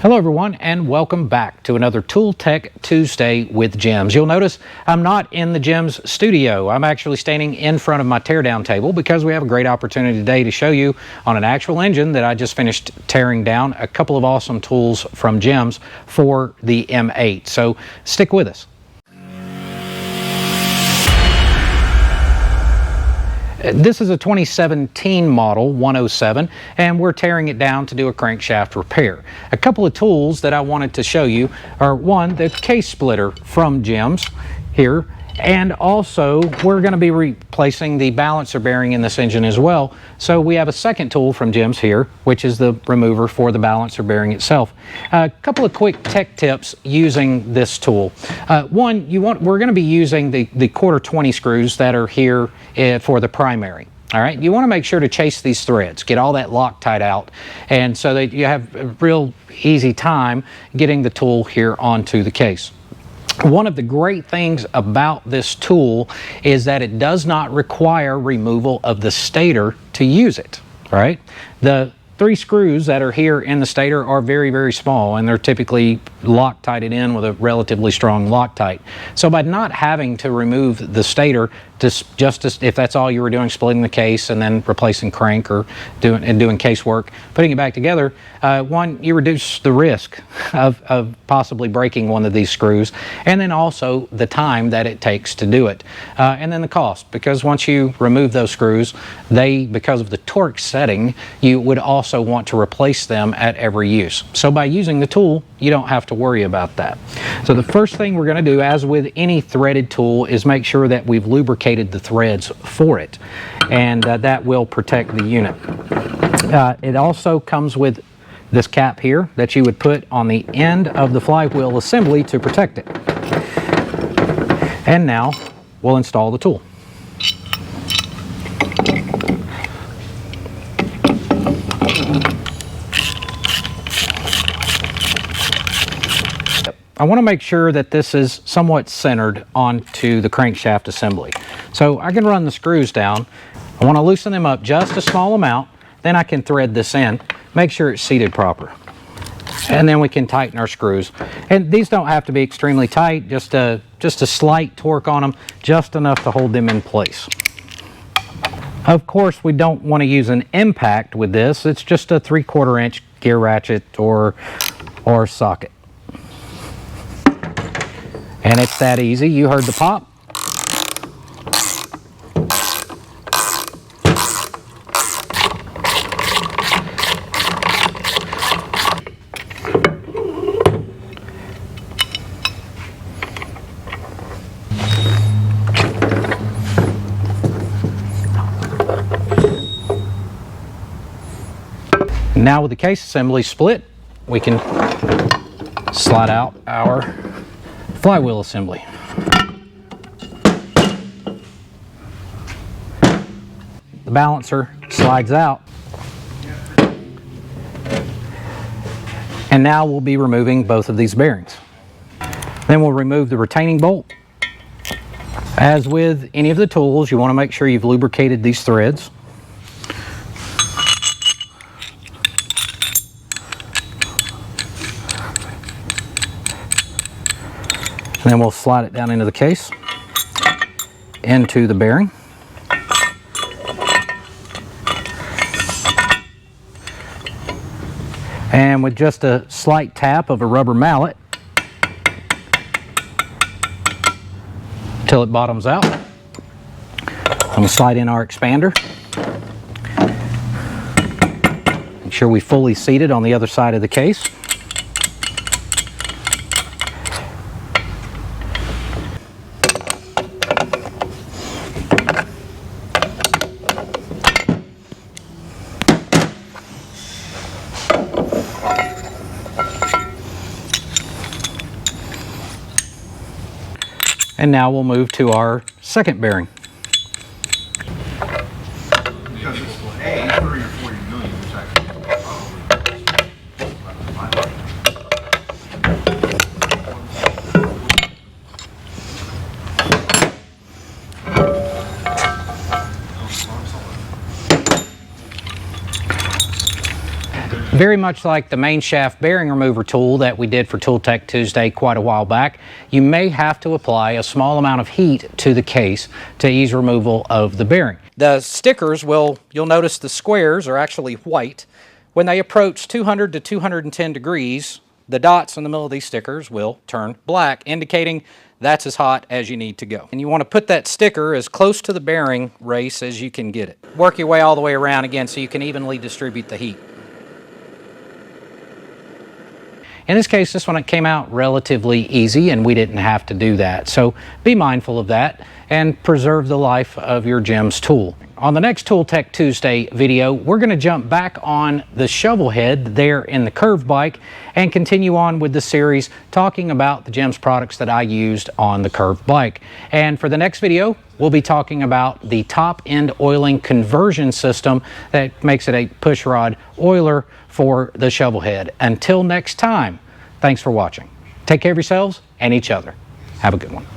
Hello everyone, and welcome back to another Tool Tech Tuesday with JIMS. You'll notice I'm not in the JIMS studio. I'm actually standing in front of my teardown table because we have a great opportunity today to show you on an actual engine that I just finished tearing down a couple of awesome tools from JIMS for the M8. So stick with us. This is a 2017 model 107, and we're tearing it down to do a crankshaft repair. A couple of tools that I wanted to show you are, one, the case splitter from JIMS here, and also we're going to be replacing the balancer bearing in this engine as well. So we have a second tool from JIMS here, which is the remover for the balancer bearing itself. A couple of quick tech tips using this tool. One, we're going to be using the quarter 20 screws that are here for the primary. All right, you want to make sure to chase these threads, get all that Loctite out, and so that you have a real easy time getting the tool here onto the case. One of the great things about this tool is that it does not require removal of the stator to use it, right? The 3 screws that are here in the stator are very, very small, and they're typically Loctited in with a relatively strong Loctite. So by not having to remove the stator, if that's all you were doing, splitting the case and then replacing crank or doing case work, putting it back together, one, you reduce the risk of possibly breaking one of these screws, and then also the time that it takes to do it, and then the cost, because once you remove those screws, because of the torque setting, you would also want to replace them at every use. So by using the tool, you don't have to worry about that. So the first thing we're going to do, as with any threaded tool, is make sure that we've lubricated the threads for it, and that will protect the unit. It also comes with this cap here that you would put on the end of the flywheel assembly to protect it. And now we'll install the tool. I want to make sure that this is somewhat centered onto the crankshaft assembly. So I can run the screws down. I want to loosen them up just a small amount, then I can thread this in, make sure it's seated proper. And then we can tighten our screws. And these don't have to be extremely tight, just a slight torque on them, just enough to hold them in place. Of course, we don't want to use an impact with this. It's just a 3/4 inch gear ratchet or socket. And it's that easy. You heard the pop. Now with the case assembly split, we can slide out our flywheel assembly. The balancer slides out. And now we'll be removing both of these bearings. Then we'll remove the retaining bolt. As with any of the tools, you want to make sure you've lubricated these threads. And then we'll slide it down into the case, into the bearing. And with just a slight tap of a rubber mallet until it bottoms out, I'm going to slide in our expander. Make sure we fully seat it on the other side of the case. And now we'll move to our second bearing. Because it's 30 or 40 million, which Very much like the main shaft bearing remover tool that we did for Tool Tech Tuesday quite a while back, you may have to apply a small amount of heat to the case to ease removal of the bearing. The stickers you'll notice the squares are actually white. When they approach 200 to 210 degrees, the dots in the middle of these stickers will turn black, indicating that's as hot as you need to go. And you want to put that sticker as close to the bearing race as you can get it. Work your way all the way around again so you can evenly distribute the heat. In this case, this one came out relatively easy and we didn't have to do that. So be mindful of that and preserve the life of your JIMS tool. On the next Tool Tech Tuesday video, we're going to jump back on the shovel head there in the curved bike and continue on with the series talking about the JIMS products that I used on the curved bike. And for the next video, we'll be talking about the top end oiling conversion system that makes it a push rod oiler for the shovel head. Until next time, thanks for watching. Take care of yourselves and each other. Have a good one.